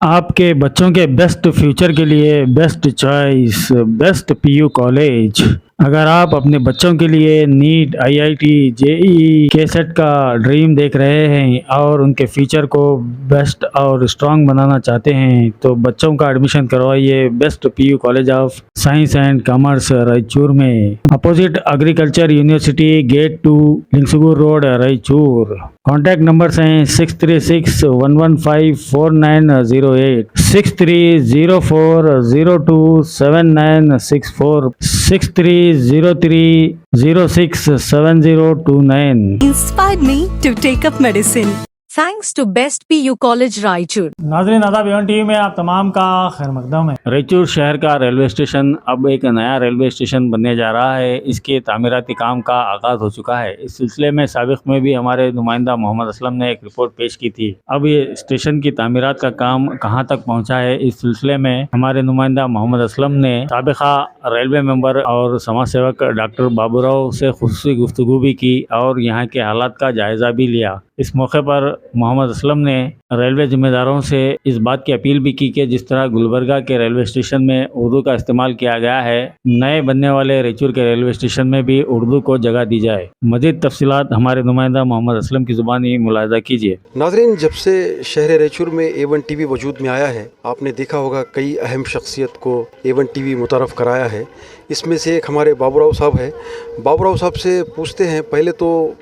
आपके बच्चों के बेस्ट फ्यूचर के लिए best choice best PU college. अगर आप अपने बच्चों के लिए नीट आईआईटी जेईई के सेट का ड्रीम देख रहे हैं और उनके फ्यूचर को बेस्ट और स्ट्रांग बनाना चाहते हैं तो बच्चों का एडमिशन करवाइए best PU college of science and commerce Raichur में, opposite agriculture university, gate 2, Lingsugur road, Raichur. Contact numbers हैं 6361154908, 6304027964, 6303067029। Inspired me to take up medicine. Thanks to Best PU College Raichur. नाज़रीन आदाब, एवन टीवी में आप तमाम का खैर मकदम है। रायचूर शहर का रेलवे स्टेशन अब एक नया रेलवे स्टेशन बनने जा रहा है। इसके तामीराती काम का आगाज़ हो चुका है। इस सिलसिले में साबिक़ में भी हमारे नुमाइंदा मोहम्मद असलम ने एक रिपोर्ट पेश की थी। अब ये स्टेशन की तामीरात का काम कहां तक पहुंचा है, इस सिलसिले में हमारे नुमाइंदा मोहम्मद असलम ने साबिक़ा रेलवे मेंबर और समाज सेवक डॉक्टर बाबूराव से खुसूसी गुफ्तगू भी की और यहाँ के हालात का जायज़ा भी लिया। इस मौके पर मोहम्मद असलम ने रेलवे जिम्मेदारों से इस बात की अपील भी की कि जिस तरह गुलबर्गा के रेलवे स्टेशन में उर्दू का इस्तेमाल किया गया है, नए बनने वाले रायचूर के रेलवे स्टेशन में भी उर्दू को जगह दी जाए। मज़ीद तफसीलात हमारे नुमाइंदा मोहम्मद असलम की ज़ुबानी मुलाहिज़ा कीजिए। नाज़रीन, जब से शहर रायचूर में A1 टीवी वजूद में आया है, आपने देखा होगा कई अहम शख्सियत को A1 टीवी मुतारफ़ कराया है। इसमें से एक हमारे बाबूराव साहब है। बाबूराव साहब से पूछते हैं, पहले तो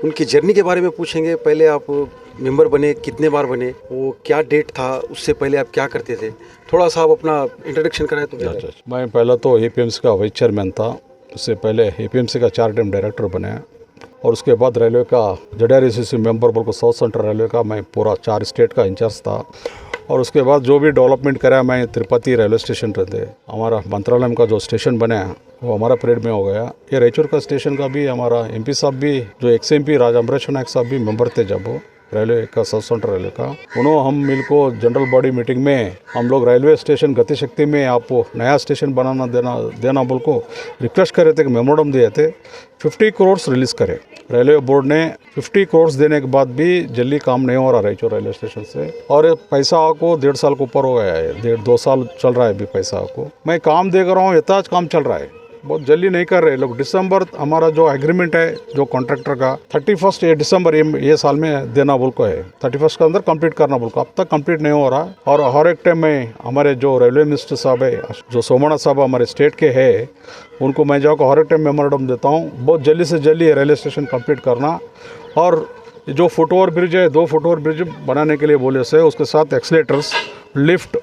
उनकी जर्नी के बारे में पूछेंगे। पहले आप मेंबर बने, कितने बार बने, वो क्या डेट था, उससे पहले आप क्या करते थे, थोड़ा सा आप अपना इंट्रोडक्शन कराएं तो। मैं पहले तो APMC का वाइस चेयरमैन था। उससे पहले APMC का 4 टाइम डायरेक्टर बने और उसके बाद रेलवे का JRCC मेंबर बोल को साउथ सेंट्रल रेलवे का मैं पूरा 4 स्टेट का इंचार्ज था। और उसके बाद जो भी डेवलपमेंट करा, मैं तिरुपति रेलवे स्टेशन रहते, हमारा मंत्रालय का जो स्टेशन बना वो हमारा परेड में हो गया। ये रायचूर का स्टेशन का भी हमारा MP साहब भी, जो एक्स MP राजा अमरेश नायक साहब भी मेंबर थे जब वो रेलवे का साउथ सेंट्रल रेलवे का। उन्होंने हम मिल को जनरल बॉडी मीटिंग में हम लोग रेलवे स्टेशन गतिशक्ति में आपको नया स्टेशन बनाना देना बोल को रिक्वेस्ट करे थे कि मेमोरेंडम दिए थे। 50 करोड़ रिलीज़ करे रेलवे बोर्ड ने। 50 करोड़ देने के बाद भी जल्दी काम नहीं हो रहा रायचूर रेलवे स्टेशन से, और पैसा को 1.5 साल के ऊपर हो गया है, 1.5-2 साल चल रहा है अभी पैसा को। मैं काम देख रहा हूँ, इतना काम चल रहा है, बहुत जल्दी नहीं कर रहे लोग। दिसंबर हमारा जो एग्रीमेंट है जो कॉन्ट्रैक्टर का 31 दिसंबर ये साल में देना बोल को है, 31 के अंदर कंप्लीट करना बोल को, अब तक कंप्लीट नहीं हो रहा। और हर एक टाइम में हमारे जो रेलवे मिनिस्टर साहब है, जो सोमनाथ साहब हमारे स्टेट के है, उनको मैं जाकर हर एक टाइम मेमोरेंडम देता हूँ, बहुत जल्दी से जल्दी रेलवे स्टेशन कंप्लीट करना। और जो फुटओवर ब्रिज है, 2 फुटओवर ब्रिज बनाने के लिए बोले से, उसके साथ एक्सीलेटर्स, लिफ्ट,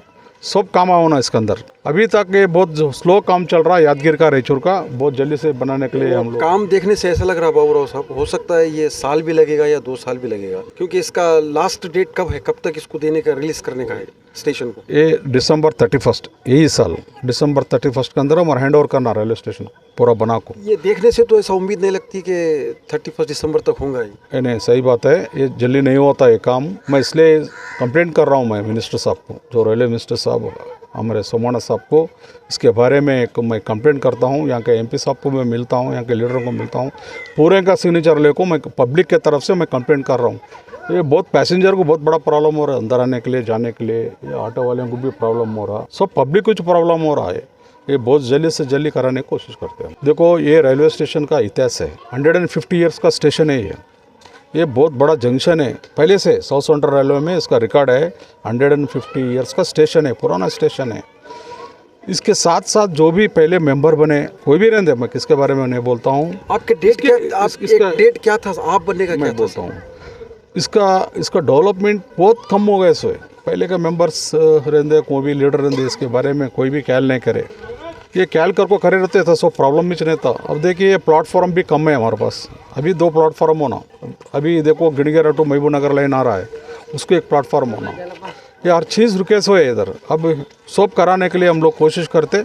सब काम होना इसके अंदर। अभी तक ये बहुत स्लो काम चल रहा है यादगीर का, रायचूर का, बहुत जल्दी से बनाने के लिए हम लोग। काम देखने से ऐसा लग रहा है बाबूराव साहब, हो सकता है ये साल भी लगेगा या 2 साल भी लगेगा, क्योंकि इसका लास्ट डेट कब है, कब तक इसको देने का, रिलीज करने का है स्टेशन को? ये December 31 यही साल December 31 के अंदर हमारा हैंड ओवर करना रेलवे स्टेशन पूरा बना को। ये देखने से तो ऐसा उम्मीद नहीं लगती कि 31 दिसंबर तक होगा ही। नहीं, सही बात है, ये जल्दी नहीं होता ये काम। मैं इसलिए कंप्लेंट कर रहा हूँ मैं मिनिस्टर साहब को, जो रेलवे मिनिस्टर साहब हमारे सोमनाथ साहब को, इसके बारे में मैं कंप्लेंट करता हूँ। यहाँ के MP साहब को मैं मिलता हूँ, यहाँ के लीडरों को मिलता हूँ, पूरे का सिग्नेचर लेको मैं पब्लिक के तरफ से मैं कंप्लेंट कर रहा हूँ। ये बहुत पैसेंजर को बहुत बड़ा प्रॉब्लम हो रहा है, अंदर आने के लिए, जाने के लिए, ये ऑटो वालों को भी प्रॉब्लम हो रहा है, सब पब्लिक को प्रॉब्लम हो रहा है। ये बहुत जल्दी से जल्दी कराने की कोशिश करते हैं। देखो, ये रेलवे स्टेशन का इतिहास है, 150 ईयर्स का स्टेशन है ये बहुत बड़ा जंक्शन है। पहले से साउथ सेंट्रल रेलवे में इसका रिकॉर्ड है, 150 ईयर्स का स्टेशन है, पुराना स्टेशन है। इसके साथ साथ जो भी पहले मेंबर बने, कोई भी रहते, मैं किसके बारे में नहीं बोलता हूँ। आपके डेट क्या था, आप बनने का क्या बोलता हूँ? इसका डेवलपमेंट बहुत कम हो गया। सो पहले के मेंबर्स रहते, कोई भी लीडर रहते, इसके बारे में कोई भी ख्याल नहीं करे। ये ख्याल कर को करे रहते था, सो प्रॉब्लम भी नहीं था। अब देखिए, ये प्लेटफॉर्म भी कम है हमारे पास, अभी 2 प्लेटफॉर्म होना। अभी देखो, गिणगेरा टू महबूब नगर लाइन आ रहा है, उसको एक प्लेटफॉर्म होना। ये हर चीज़ रुके सो है इधर। अब सब कराने के लिए हम लोग कोशिश करते,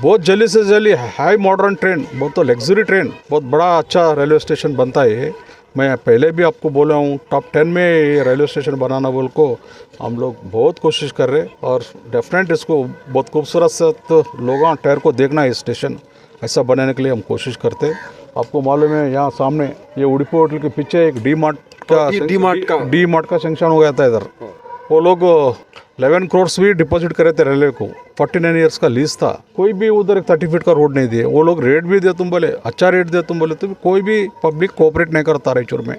बहुत जल्दी से जल्दी हाई मॉडर्न ट्रेन, बहुत तो लग्जरी ट्रेन, बहुत बड़ा अच्छा रेलवे स्टेशन बनता है। मैं पहले भी आपको बोला हूँ, टॉप 10 में ये रेलवे स्टेशन बनाना बोल को हम लोग बहुत कोशिश कर रहे, और डेफिनेट इसको बहुत खूबसूरत से लोगों टहर को देखना है, स्टेशन ऐसा बनाने के लिए हम कोशिश करते। आपको मालूम है, यहाँ सामने ये उड़ीपी होटल के पीछे एक डी मार्ट का सेंक्शन हो गया था इधर। वो लोग 11 करोड़ भी डिपॉजिट करे थे रेलवे को, 49 ईयर्स का लीज था। कोई भी उधर एक 30 फीट का रोड नहीं दिए। वो लोग रेट भी दे तुम बोले, अच्छा रेट दे तुम बोले, तो कोई भी पब्लिक कोऑपरेट नहीं करता रायचूर में।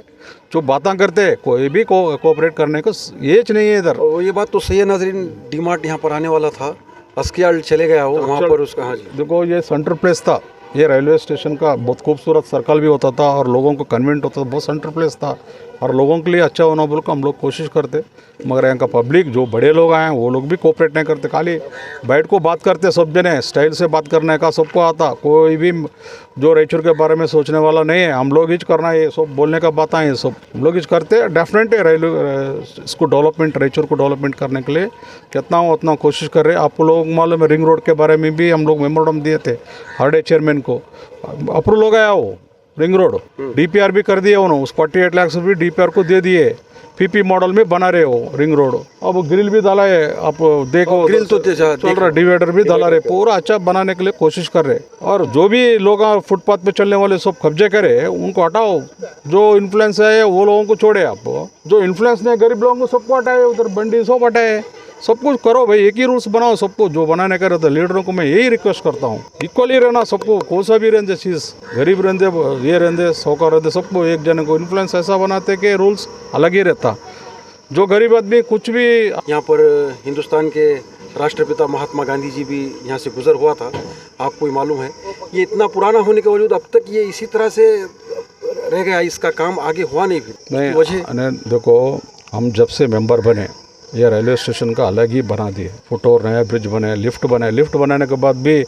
जो बातें करते कोई भी कोऑपरेट करने को एज नहीं है इधर। और ये बात तो सही है नाजरीन, डीमार्ट यहाँ पर आने वाला था, अस्कियाल चले गया वो वहाँ पर उसका। हाँ जी, देखो ये सेंटर प्लेस था, ये रेलवे स्टेशन का बहुत खूबसूरत सर्कल भी होता था और लोगों को कन्वीनियंट होता था, बहुत सेंटर प्लेस था और लोगों के लिए अच्छा होना बोल कर हम लोग कोशिश करते। मगर यहाँ का पब्लिक जो बड़े लोग आए हैं वो लोग भी कोऑपरेट नहीं करते, खाली बैठ को बात करते। सब जने स्टाइल से बात करने का सबको आता, कोई भी जो रायचूर के बारे में सोचने वाला नहीं है। हम लोग ही करना है, ये सब बोलने का बात है, ये सब हम लोग ही करते। डेफिनेट है रेलवे इसको डेवलपमेंट, रायचूर को डेवलपमेंट करने के लिए कितना हो उतना कोशिश कर रहे हैं। आपको लोग मालूम है रिंग रोड के बारे में भी हम लोग मेमोरेंडम दिए थे हरडे चेयरमैन को, अप्रूवल हो गया वो रिंग रोड। डीपीआर भी कर दिए उन्होंने, उस 48 लाख से भी डीपीआर को दे दिए। पीपी मॉडल में बना रहे हो रिंग रोड। अब ग्रिल भी डाला है, आप देखो ग्रिल तो चल रहा, डिवाइडर भी डाला रहे, पूरा अच्छा बनाने के लिए कोशिश कर रहे। और जो भी लोग फुटपाथ पे चलने वाले सब कब्जे करे उनको हटाओ, जो इन्फ्लुएंस है वो लोगों को छोड़े। आप जो इन्फ्लुएंस नहीं गरीब लोगों को सबको हटाए, उधर बंडी सब हटाए, सब कुछ करो भाई, एक ही रूल्स बनाओ सबको। जो बनाने का रहता है लीडरों को मैं यही रिक्वेस्ट करता हूँ, इक्वली रहना सबको, कौन सा भी रहते चीज़, गरीब रहते ये रहते सौकार रहते, सबको एक जने को इन्फ्लुएंस ऐसा बनाते कि रूल्स अलग ही रहता। जो गरीब आदमी कुछ भी। यहाँ पर हिंदुस्तान के राष्ट्रपिता महात्मा गांधी जी भी यहाँ से गुजर हुआ था, आपको ही मालूम है। ये इतना पुराना होने के बावजूद अब तक ये इसी तरह से रह गया, इसका काम आगे हुआ नहीं। फिर वजह देखो, हम जब से मेंबर बने ये रेलवे स्टेशन का अलग ही बना दिए, फुटओवर नया ब्रिज बने, लिफ्ट बने। लिफ्ट बनाने के बाद भी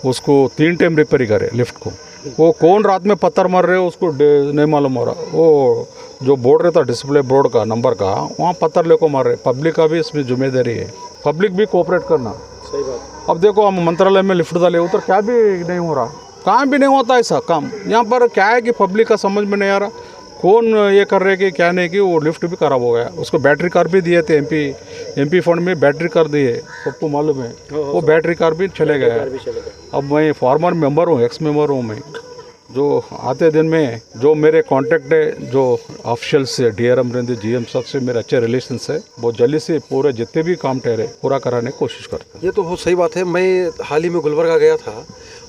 उसको 3 टाइम रिपेयर करे लिफ्ट को। वो कौन रात में पत्थर मार रहे हो उसको नहीं मालूम हो रहा। वो जो बोर्ड रहता डिस्प्ले बोर्ड का नंबर का, वहाँ पत्थर लेको मार रहे। पब्लिक का भी इसमें जिम्मेदारी है, पब्लिक भी कोऑपरेट करना। सही बात। अब देखो हम मंत्रालय में लिफ्ट डाले, उधर क्या भी नहीं हो रहा, काम भी नहीं होता ऐसा काम। यहाँ पर क्या है कि पब्लिक का समझ में नहीं आ रहा, कौन ये कर रहे कि क्या नहीं, कि वो लिफ्ट भी खराब हो गया। उसको बैटरी कार भी दिए थे, एमपी फंड में बैटरी कार दिए, सबको मालूम है। वो बैटरी कार भी चले गए। अब मैं फार्मर मेंबर हूँ, एक्स मेंबर हूँ मैं। जो आते दिन में जो मेरे कांटेक्ट है, जो ऑफिशियल से डीआरएम रेंदे जीएम साहब से मेरे अच्छे रिलेशन है, बहुत जल्दी से पूरे जितने भी काम ठहरे पूरा कराने की कोशिश करते हैं। ये तो बहुत सही बात है। मैं हाल ही में गुलबर्गा गया था,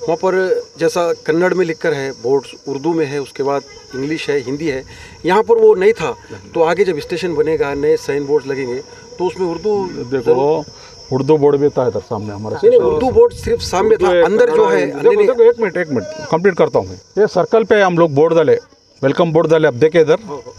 वहाँ पर जैसा कन्नड़ में लिखकर है बोर्ड, उर्दू में है, उसके बाद इंग्लिश है, हिंदी है। यहाँ पर वो नहीं था। तो आगे जब स्टेशन बनेगा, नए साइन बोर्ड लगेंगे, तो उसमें उर्दू, देखो उर्दू बोर्ड भी था इधर सामने हमारे। नहीं, उर्दू बोर्ड सिर्फ सामने था, अंदर जो है। देखो एक मिनट कंप्लीट करता हूँ मैं। ये सर्कल पे हम लोग बोर्ड डाले, वेलकम बोर्ड डाले। आप देखे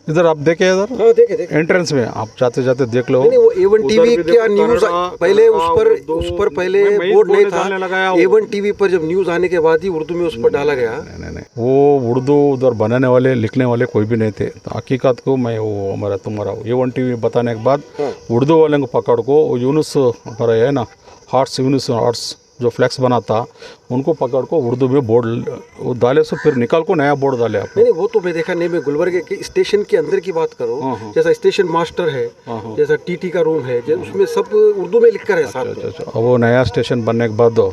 इधर आप देखे इधर, हाँ, देखे एंट्रेंस में आप जाते जाते देख लो। नहीं, वो A1 टीवी क्या न्यूज पहले उस पर पहले बोर्ड नहीं था। A1 टीवी पर जब न्यूज आने के बाद ही उर्दू में उस पर डाला गया। नहीं, वो उर्दू उधर बनाने वाले लिखने वाले कोई भी नहीं थे। तो हकीकत को मैं वो हमारा तुम्हारा A1 टीवी बताने के बाद उर्दू वाले को पकड़ को यूनुस हमारा है ना हार्ट्स, यूनुस हार्ट्स जो फ्लैक्स बनाता, उनको पकड़ को उर्दू में बोर्ड डाले, सो फिर निकाल को नया बोर्ड डाले आप। नहीं, वो तो मैं देखा नहीं। मैं गुलबर्गे के स्टेशन के अंदर की बात करो, जैसा स्टेशन मास्टर है, जैसा टीटी का रूम है, उसमें सब उर्दू में लिखकर है साथ में। अच्छा। अब वो नया स्टेशन बनने के बाद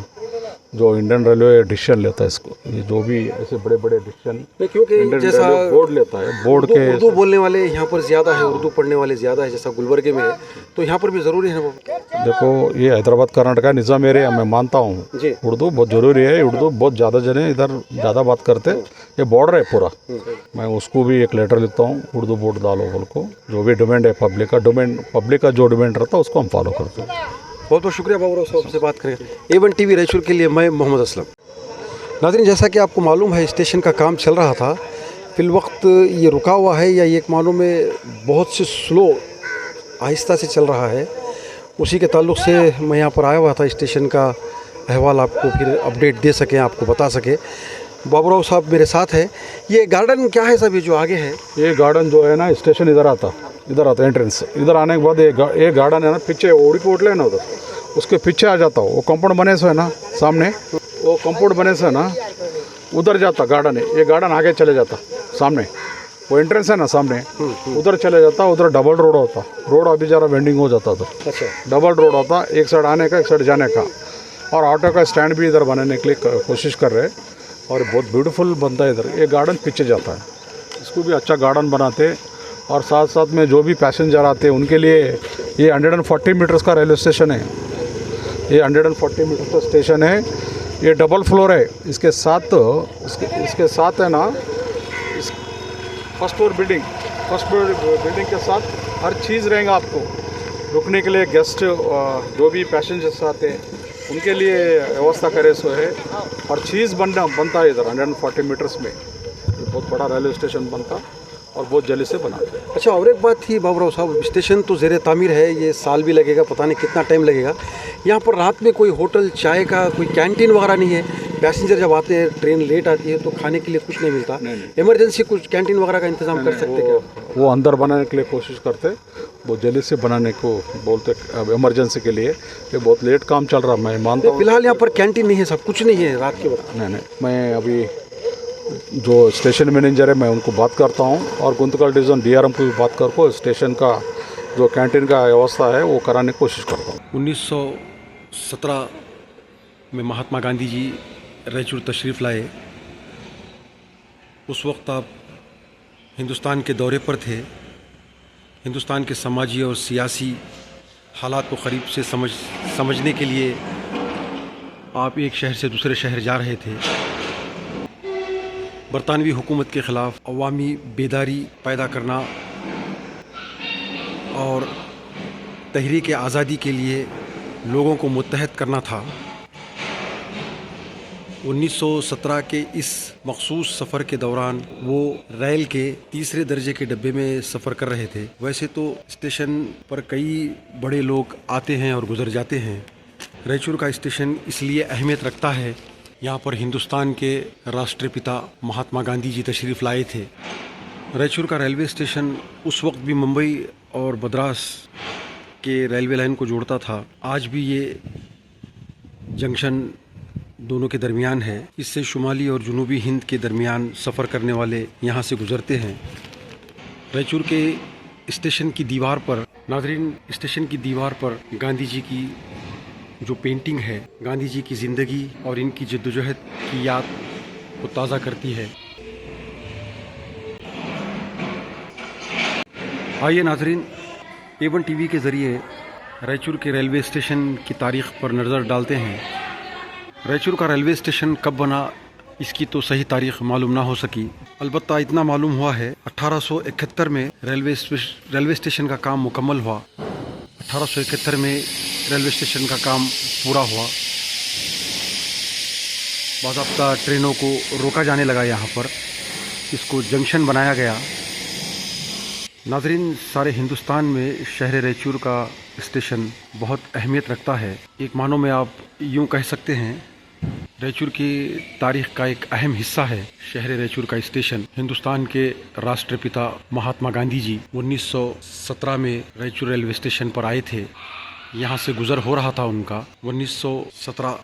जो इंडियन रेलवे डिसीजन लेता है इसको, ये जो भी ऐसे बड़े बड़े डिसीजन, क्योंकि जैसा बोर्ड लेता है, बोर्ड के उर्दू बोलने वाले यहाँ पर ज़्यादा है, उर्दू पढ़ने वाले ज़्यादा है, जैसा गुलबर्गे में है, तो यहाँ पर भी ज़रूरी है। देखो ये हैदराबाद कर्नाटक निज़ाम एरिया, मैं मानता हूँ उर्दू बहुत ज़रूरी है। उर्दू बहुत ज़्यादा जने इधर ज़्यादा बात करते, ये बॉर्डर है पूरा। मैं उसको भी एक लेटर लिखता हूँ, उर्दू बोर्ड डालो बोल को। जो भी डिमांड है पब्लिक का जो डिमांड रहता है उसको हम फॉलो करते हैं। बहुत बहुत शुक्रिया बाबूराव साहब से बात करें। A1 टीवी रायचूर के लिए मैं मोहम्मद असलम। नाज़रीन, जैसा कि आपको मालूम है स्टेशन का काम चल रहा था, फिल वक्त ये रुका हुआ है या ये एक मानों में बहुत से स्लो आहिस्ता से चल रहा है। उसी के ताल्लुक़ से मैं यहाँ पर आया हुआ था, स्टेशन का अहवाल आपको फिर अपडेट दे सकें, आपको बता सके। बाबूराव साहब मेरे साथ है। ये गार्डन क्या है साहब, ये जो आगे है? ये गार्डन जो है ना, स्टेशन इधर आता एंट्रेंस, इधर आने के बाद ये गार्डन है ना, पीछे ओडी को उठले ना उधर, उसके पीछे आ जाता वो कंपाउंड बने से है ना सामने, वो कंपाउंड बने से है ना उधर जाता गार्डन है। ये गार्डन आगे चले जाता सामने, वो एंट्रेंस है ना सामने, उधर चले जाता। उधर डबल रोड होता, रोड अभी ज़रा बेंडिंग हो जाता उधर। अच्छा, डबल रोड होता, एक साइड आने का एक साइड जाने का। और ऑटो का स्टैंड भी इधर बनाने के लिए कोशिश कर रहे, और बहुत ब्यूटीफुल बनता है इधर। ये गार्डन पीछे जाता है, इसको भी अच्छा गार्डन बनाते। और साथ साथ में जो भी पैसेंजर आते हैं उनके लिए ये 140 मीटर्स का रेलवे स्टेशन है। ये 140 मीटर का स्टेशन है। ये डबल फ्लोर है। इसके साथ है ना, फर्स्ट फ्लोर बिल्डिंग के साथ हर चीज़ रहेगा आपको। रुकने के लिए गेस्ट जो भी पैसेंजर्स आते हैं उनके लिए व्यवस्था करे सो है। हर चीज़ बनता है इधर 140 मीटर्स में। ये बहुत बड़ा रेलवे स्टेशन बनता और बहुत जल्दी से बनाते हैं। अच्छा, और एक बात थी बाबूराव साहब, स्टेशन तो ज़ेर तामीर है, ये साल भी लगेगा, पता नहीं कितना टाइम लगेगा। यहाँ पर रात में कोई होटल, चाय का कोई कैंटीन वगैरह नहीं है? पैसेंजर जब आते हैं, ट्रेन लेट आती है तो खाने के लिए कुछ नहीं मिलता? इमरजेंसी कुछ कैंटीन वगैरह का इंतजाम कर सकते क्या? वो अंदर बनाने के लिए कोशिश करते, बहुत जल्दी से बनाने को बोलते इमरजेंसी के लिए। ये बहुत लेट काम चल रहा, मैं मानता हूँ। फिलहाल यहाँ पर कैंटीन नहीं है, सब कुछ नहीं है रात के वक्त? नहीं, मैं अभी जो स्टेशन मैनेजर है मैं उनको बात करता हूँ और गुंतकल डिवीज़न DRM को भी बात करके स्टेशन का जो कैंटीन का व्यवस्था है वो कराने की कोशिश करता हूँ। 1917 में महात्मा गांधी जी रायचूर तशरीफ़ लाए। उस वक्त आप हिंदुस्तान के दौरे पर थे। हिंदुस्तान के समाजी और सियासी हालात को करीब से समझने के लिए आप एक शहर से दूसरे शहर जा रहे थे। बरतानवी हुकूमत के ख़िलाफ़ अवामी बेदारी पैदा करना और तहरीक आज़ादी के लिए लोगों को मुत्तहद करना था। 1917 के इस मखसूस सफ़र के दौरान वो रेल के तीसरे दर्जे के डब्बे में सफ़र कर रहे थे। वैसे तो स्टेशन पर कई बड़े लोग आते हैं और गुज़र जाते हैं। रायचूर का स्टेशन इसलिए अहमियत रखता है, यहाँ पर हिंदुस्तान के राष्ट्रपिता महात्मा गांधी जी तशरीफ़ लाए थे। रायचूर का रेलवे स्टेशन उस वक्त भी मुंबई और मद्रास के रेलवे लाइन को जोड़ता था। आज भी ये जंक्शन दोनों के दरमियान है। इससे शुमाली और जुनूबी हिंद के दरमियान सफ़र करने वाले यहाँ से गुज़रते हैं। रायचूर के स्टेशन की दीवार पर, नाज़रीन, स्टेशन की दीवार पर गांधी जी की जो पेंटिंग है, गांधी जी की ज़िंदगी और इनकी जद्दोजहद की याद को ताज़ा करती है। आइए नाज़रीन, A1 TV के ज़रिए रायचूर के रेलवे स्टेशन की तारीख़ पर नज़र डालते हैं। रायचूर का रेलवे स्टेशन कब बना इसकी तो सही तारीख़ मालूम ना हो सकी, अलबत्ता इतना मालूम हुआ है 1871 में रेलवे स्टेशन का काम मुकम्मल हुआ। 1871 में रेलवे स्टेशन का काम पूरा हुआ। बाज़ाब्ता ट्रेनों को रोका जाने लगा, यहाँ पर इसको जंक्शन बनाया गया। नाज़रीन, सारे हिंदुस्तान में शहर रायचूर का स्टेशन बहुत अहमियत रखता है। एक मानों में आप यूँ कह सकते हैं रायचूर की तारीख़ का एक अहम हिस्सा है शहर रायचूर का स्टेशन। हिंदुस्तान के राष्ट्रपिता महात्मा गांधी जी 1917 में रायचूर रेलवे स्टेशन पर आए थे। यहाँ से गुज़र हो रहा था उनका। 1917